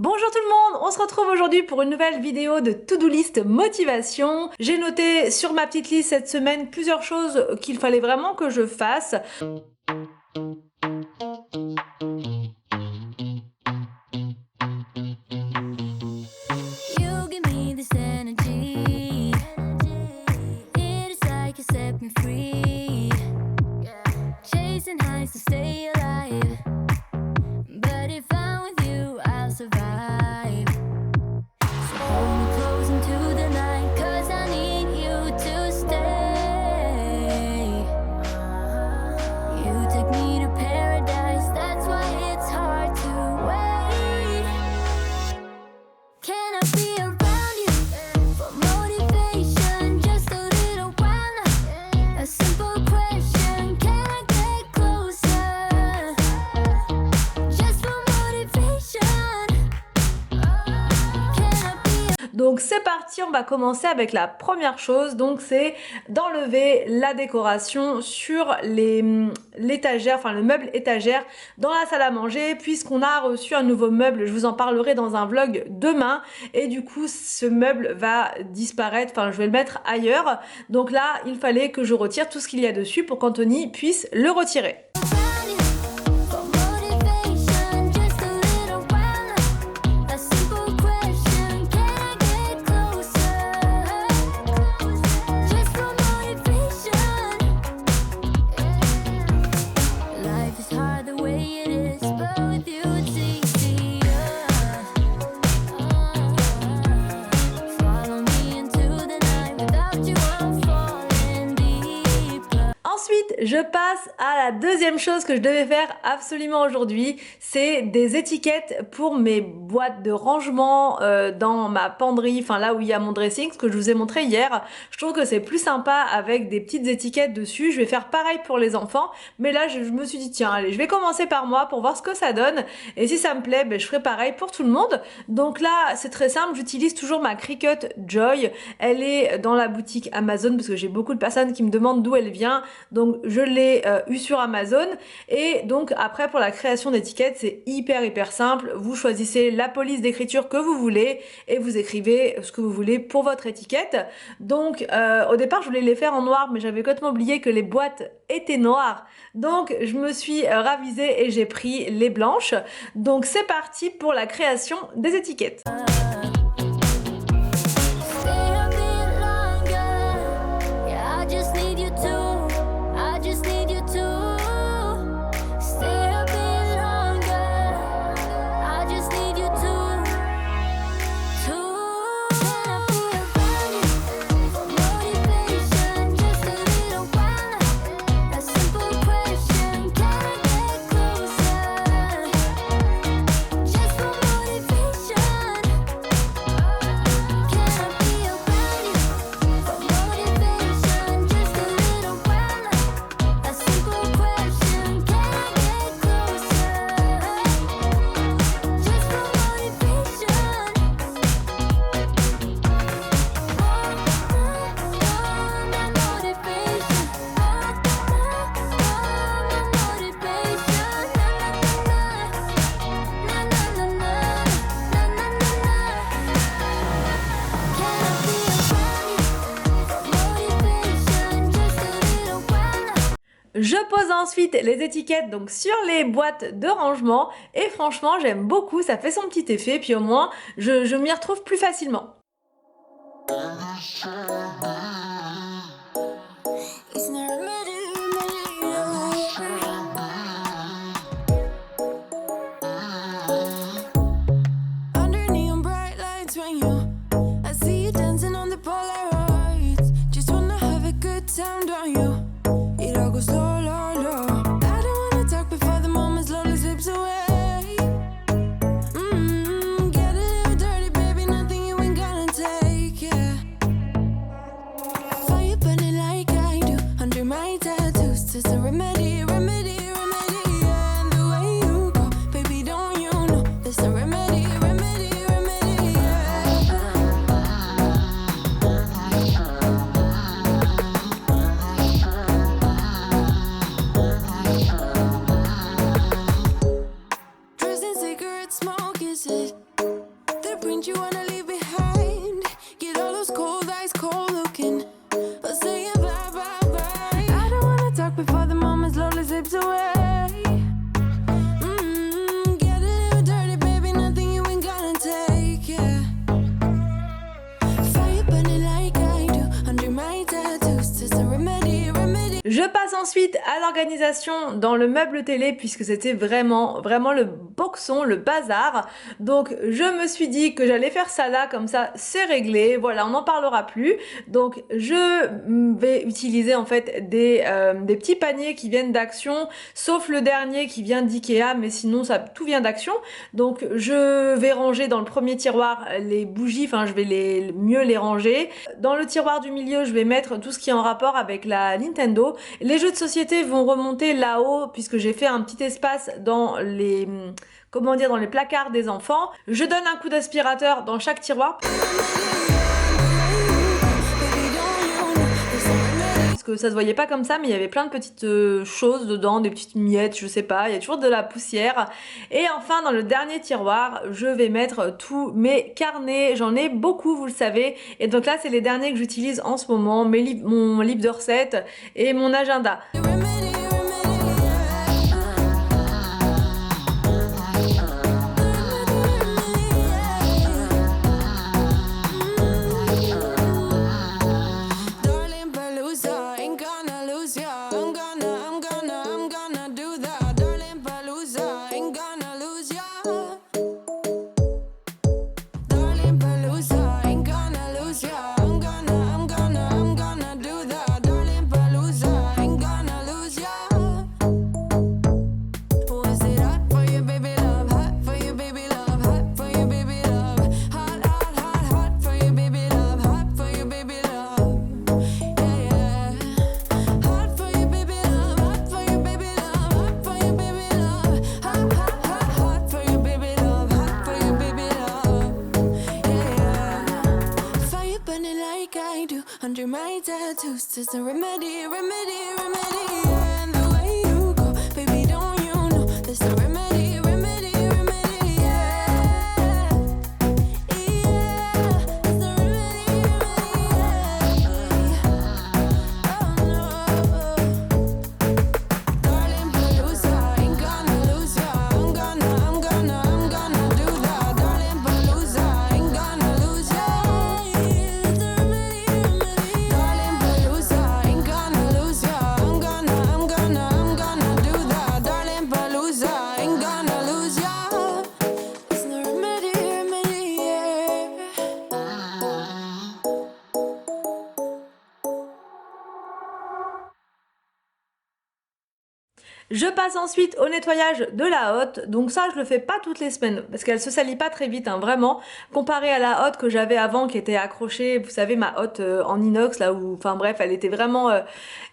Bonjour tout le monde, on se retrouve aujourd'hui pour une nouvelle vidéo de To-Do List Motivation. J'ai noté sur ma petite liste cette semaine plusieurs choses qu'il fallait vraiment que je fasse. You give me this energy. It is like you set me free. Chasing highs to stay alive. But if I'm with you, I'll survive. So hold me close into the night, 'cause I need you to stay. You take me to paradise, that's why it's hard to wait. Can I be around you for motivation? Just a little while now. A simple question, can I get closer? Just for motivation. Can I be Donc c'est parti, on va commencer avec la première chose, donc c'est d'enlever la décoration sur l'étagère, enfin le meuble étagère dans la salle à manger, puisqu'on a reçu un nouveau meuble, je vous en parlerai dans un vlog demain, et du coup ce meuble va disparaître, enfin je vais le mettre ailleurs, donc là il fallait que je retire tout ce qu'il y a dessus pour qu'Anthony puisse le retirer. around you for motivation? Just a little while now. A simple question, can I get closer? Just for motivation. Life is hard the way it is, but with you it's easier. Follow me into the night, without you I'm falling deeper. Ensuite, je passe à la deuxième chose que je devais faire absolument aujourd'hui, c'est des étiquettes pour mes boîtes de rangement dans ma penderie, enfin là où il y a mon dressing, ce que je vous ai montré hier. Je trouve que c'est plus sympa avec des petites étiquettes dessus. Je vais faire pareil pour les enfants, mais là je me suis dit tiens, allez, je vais commencer par moi pour voir ce que ça donne, et si ça me plaît, ben, je ferai pareil pour tout le monde. Donc là, c'est très simple, j'utilise toujours ma Cricut Joy. Elle est dans la boutique Amazon parce que j'ai beaucoup de personnes qui me demandent d'où elle vient. Donc je l'ai eu sur Amazon, et donc après pour la création d'étiquettes c'est hyper simple. Vous choisissez la police d'écriture que vous voulez et vous écrivez ce que vous voulez pour votre étiquette. Donc au départ je voulais les faire en noir, mais j'avais complètement oublié que les boîtes étaient noires, donc je me suis ravisée et j'ai pris les blanches. Donc c'est parti pour la création des étiquettes. Stay a bit longer. Yeah, I just need you to. I just need you to. Stay a bit longer. I just need you to. Can I be around you for motivation? Just a little while now. A simple question, can I get closer? Just for motivation. Can I be around you for motivation? Just a little while now. A simple question, can I get closer? Just for motivation. Je pose ensuite les étiquettes donc sur les boîtes de rangement, et franchement j'aime beaucoup, ça fait son petit effet, puis au moins je m'y retrouve plus facilement. Under neon bright lights when I see you dancing on the Polaroids. Just wanna have a good time, don't you? It all goes low, low, low. I don't wanna talk before the moment slowly slips away. Get a little dirty, baby, nothing you ain't gonna take, yeah. print you wanna leave behind. Get all those cold eyes cold looking. But say it bye bye bye. I don't wanna talk before the moment slowly slips away. Get a little dirty, baby, nothing you ain't gonna take, yeah. Fire burning like I do under my tattoos. It's a remedy, remedy. Je passe ensuite à l'organisation dans le meuble télé puisque c'était vraiment le boxon, le bazar. Donc je me suis dit que j'allais faire ça là, comme ça c'est réglé, voilà, on n'en parlera plus. Donc je vais utiliser en fait des petits paniers qui viennent d'Action, sauf le dernier qui vient d'Ikea, mais sinon ça tout vient d'Action. Donc je vais ranger dans le premier tiroir les bougies, enfin je vais mieux les ranger. Dans le tiroir du milieu, je vais mettre tout ce qui est en rapport avec la Nintendo. Les jeux de société vont remonter là-haut puisque j'ai fait un petit espace dans les dans les placards des enfants. Je donne un coup d'aspirateur dans chaque tiroir parce que ça se voyait pas comme ça, mais il y avait plein de petites choses dedans, des petites miettes, je sais pas, il y a toujours de la poussière. Et enfin dans le dernier tiroir, je vais mettre tous mes carnets, j'en ai beaucoup, vous le savez, et donc là c'est les derniers que j'utilise en ce moment, mon livre de recettes et mon agenda. Under my tattoos, there's a remedy, remedy, remedy. And the way you go, baby, don't you know? There's a remedy, remedy, remedy. Yeah, yeah. There's a remedy, remedy. Yeah. Oh no, darling Palooza, ain't gonna lose ya. I'm gonna do that, darling Palooza, ain't gonna lose ya. There's a remedy. Darling Palooza, ain't gonna lose ya. I'm gonna do that. Darling Palooza, ain't gonna lose ya. It's no remedy, remedy, yeah. Je passe ensuite au nettoyage de la hotte. Donc ça, je le fais pas toutes les semaines parce qu'elle se salit pas très vite, hein, vraiment. Comparé à la hotte que j'avais avant qui était accrochée, vous savez, ma hotte en inox là où, enfin bref, elle était vraiment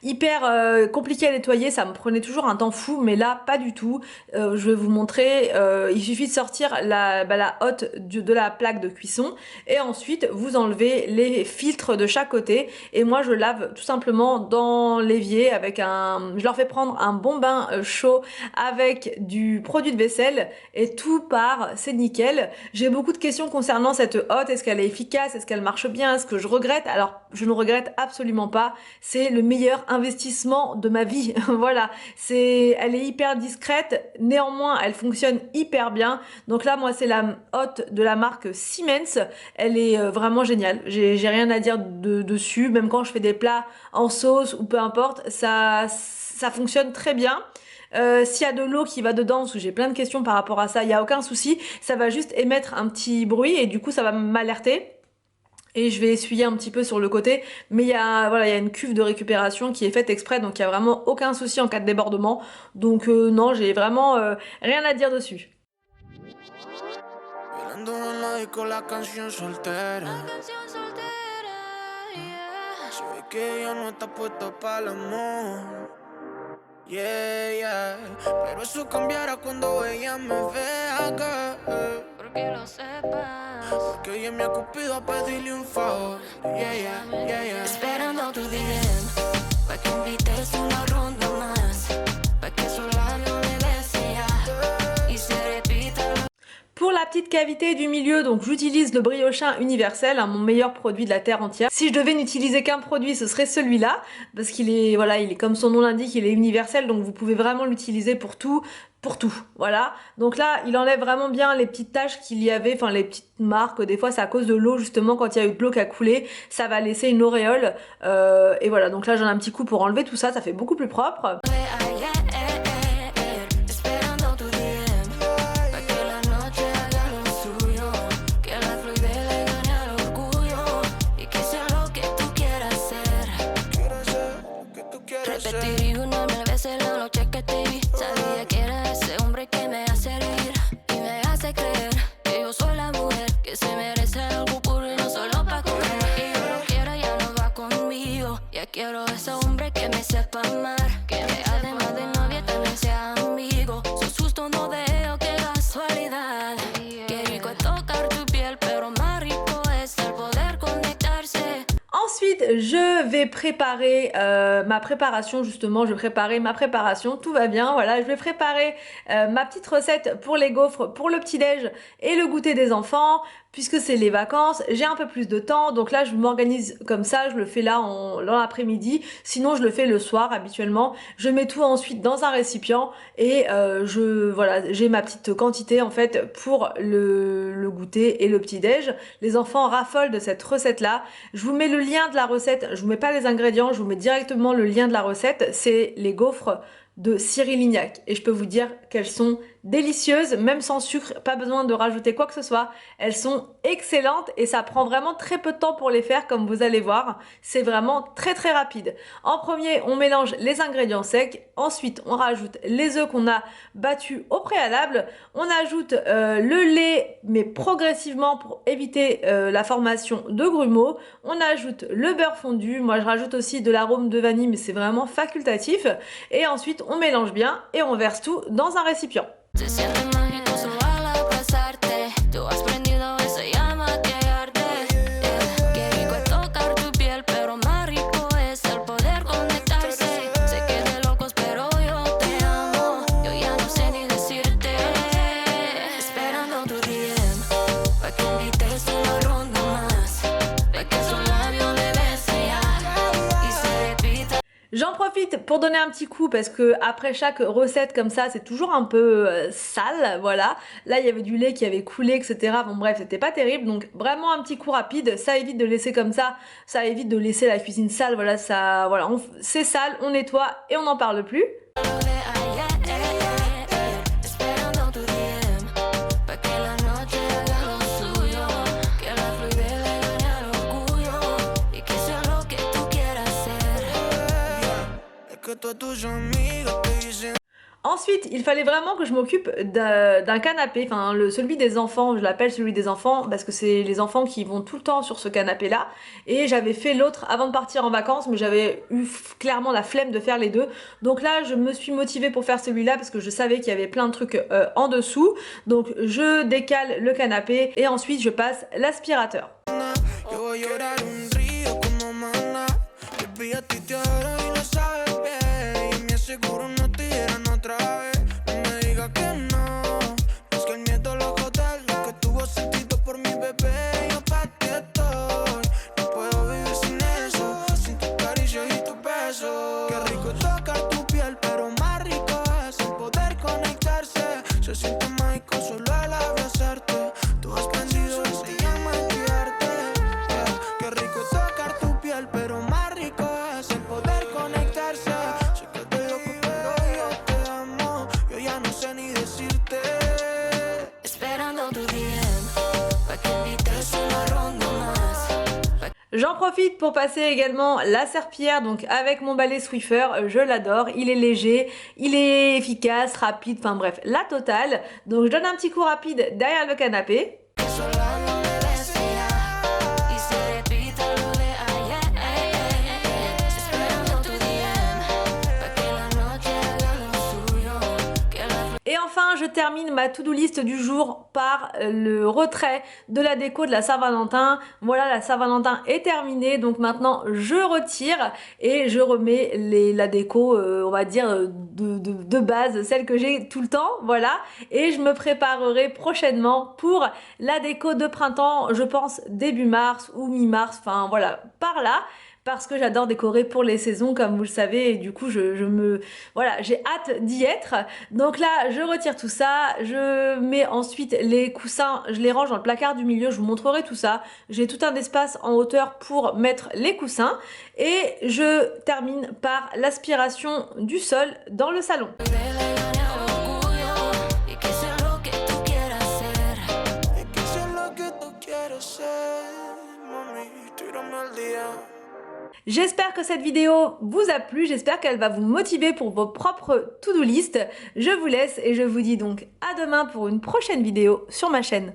hyper compliquée à nettoyer. Ça me prenait toujours un temps fou, mais là, pas du tout. Je vais vous montrer. Il suffit de sortir la hotte de la plaque de cuisson et ensuite vous enlevez les filtres de chaque côté. Et moi, je lave tout simplement dans l'évier avec je leur fais prendre un bon bain chaud avec du produit de vaisselle et tout part, c'est nickel. J'ai beaucoup de questions concernant cette hotte, est-ce qu'elle est efficace, est-ce qu'elle marche bien, est-ce que je regrette? Alors je ne regrette absolument pas, c'est le meilleur investissement de ma vie. Voilà, elle est hyper discrète, néanmoins elle fonctionne hyper bien. Donc là moi c'est la hotte de la marque Siemens, elle est vraiment géniale, j'ai rien à dire dessus, même quand je fais des plats en sauce ou peu importe, ça fonctionne très bien. S'il y a de l'eau qui va dedans, parce que j'ai plein de questions par rapport à ça, il n'y a aucun souci, ça va juste émettre un petit bruit et du coup ça va m'alerter. Et je vais essuyer un petit peu sur le côté, mais il y a une cuve de récupération qui est faite exprès, donc il n'y a vraiment aucun souci en cas de débordement. Donc non, j'ai vraiment rien à dire dessus. Yeah, yeah, pero eso cambiará cuando ella me vea, girl. Porque lo sepas. Porque ella me ha cupido a pedirle un favor. Yeah, yeah, yeah, yeah. Esperando tu DM, pa' que invites una ronda más, pa' que esos labios le des ya, y se repita. Pour la la petite cavité du milieu, donc j'utilise le Briochin universel, hein, mon meilleur produit de la terre entière. Si je devais n'utiliser qu'un produit, ce serait celui-là, parce qu'il est, voilà, il est comme son nom l'indique, il est universel, donc vous pouvez vraiment l'utiliser pour tout, voilà. Donc là, il enlève vraiment bien les petites taches qu'il y avait, enfin les petites marques, des fois c'est à cause de l'eau justement, quand il y a eu de l'eau qui a coulé, ça va laisser une auréole, et voilà, donc là j'en ai un petit coup pour enlever tout ça, ça fait beaucoup plus propre. Repetiría una mil veces la noche que te vi. Sabía que era ese hombre que me hace reír y me hace creer que yo soy la mujer que se merece algo puro y no solo pa' comer. Y yo lo quiero, ya no va conmigo. Ya quiero ese hombre que me sepa amar, que me además de novia también sea amigo. Sos justo, no veo qué casualidad. Qué rico es tocar tu piel, pero más rico es el poder conectarse. Ensuite, je vais préparer ma préparation, justement, je vais préparer ma préparation, tout va bien, voilà, je vais préparer ma petite recette pour les gaufres, pour le petit-déj et le goûter des enfants, puisque c'est les vacances, j'ai un peu plus de temps, donc là je m'organise comme ça, je le fais là dans l'après-midi, sinon je le fais le soir habituellement, je mets tout ensuite dans un récipient et voilà, j'ai ma petite quantité en fait pour le goûter et le petit-déj. Les enfants raffolent de cette recette-là, je vous mets le lien de la recette, je vous mets pas les ingrédients, je vous mets directement le lien de la recette, c'est les gaufres de Cyril Lignac et je peux vous dire qu'elles sont délicieuses, même sans sucre, pas besoin de rajouter quoi que ce soit, elles sont excellentes et ça prend vraiment très peu de temps pour les faire comme vous allez voir, c'est vraiment très très rapide. En premier, on mélange les ingrédients secs, ensuite on rajoute les œufs qu'on a battus au préalable, on ajoute le lait mais progressivement pour éviter la formation de grumeaux, on ajoute le beurre fondu, moi je rajoute aussi de l'arôme de vanille mais c'est vraiment facultatif et ensuite on mélange bien et on verse tout dans un récipient. Se siente mágico solo al abrazarte. Tú has prendido esa llama que arde. Qué rico es tocar tu piel, pero más rico es el poder conectarse. Sé que de locos, pero yo te amo. Yo ya no sé ni decirte. Esperando tu DM, pa' que invites una ronda más. Pa' que su labio me bese ya y se repita. J'en profite pour donner un petit coup parce que après chaque recette comme ça c'est toujours un peu sale, voilà. Là il y avait du lait qui avait coulé etc. Bon bref c'était pas terrible donc vraiment un petit coup rapide, ça évite de laisser comme ça évite de laisser la cuisine sale, voilà ça, voilà, c'est sale, on nettoie et on n'en parle plus. Esperando tu DM, pa' que la noche haga lo suyo, que la fluidez le gane al orgullo y que sea lo que tú quieras ser. Es que todos tus amigos te dicen. Ensuite, il fallait vraiment que je m'occupe d'un canapé, enfin celui des enfants, je l'appelle celui des enfants parce que c'est les enfants qui vont tout le temps sur ce canapé-là. Et j'avais fait l'autre avant de partir en vacances, mais j'avais eu clairement la flemme de faire les deux. Donc là, je me suis motivée pour faire celui-là parce que je savais qu'il y avait plein de trucs en dessous. Donc je décale le canapé et ensuite je passe l'aspirateur. Yo voy a llorar un río como mana. Baby, a ti te adoro y lo sabes bien. Y me aseguro no te hieran otra vez. No me digas que no. Es que el miedo lo jode. Lo que tuvo sentido por mi bebé. Yo pa' ti estoy. No puedo vivir sin eso. Sin tus caricias y tus besos. Qué rico es tocar tu piel, pero más rico es el poder conectarse. Se siente mágico solo al abrazarte. Tú has prendido y se llama guiarte. Qué rico es tocar tu piel, pero más rico es el poder conectarse. Sé que estoy loco, pero yo te amo. Yo ya no sé ni decirte. Esperando tu DM, pa' que invites una ronda más. J'en profite pour passer également la serpillière donc avec mon balai Swiffer, je l'adore, il est léger, il est efficace, rapide, enfin bref, la totale. Donc je donne un petit coup rapide derrière le canapé. Esos labios me besen ya y se repita lo de ayer. Esperando tu DM, pa' que la noche haga lo suyo, que la Et enfin, je termine ma to-do list du jour par le retrait de la déco de la Saint-Valentin. Voilà, la Saint-Valentin est terminée, donc maintenant je retire et je remets la déco, on va dire, de base, celle que j'ai tout le temps, voilà. Et je me préparerai prochainement pour la déco de printemps, je pense début mars ou mi-mars, enfin voilà, par là. Parce que j'adore décorer pour les saisons, comme vous le savez, et du coup, voilà, j'ai hâte d'y être. Donc là, je retire tout ça, je mets ensuite les coussins, je les range dans le placard du milieu, je vous montrerai tout ça. J'ai tout un espace en hauteur pour mettre les coussins, et je termine par l'aspiration du sol dans le salon. J'espère que cette vidéo vous a plu, j'espère qu'elle va vous motiver pour vos propres to-do list. Je vous laisse et je vous dis donc à demain pour une prochaine vidéo sur ma chaîne.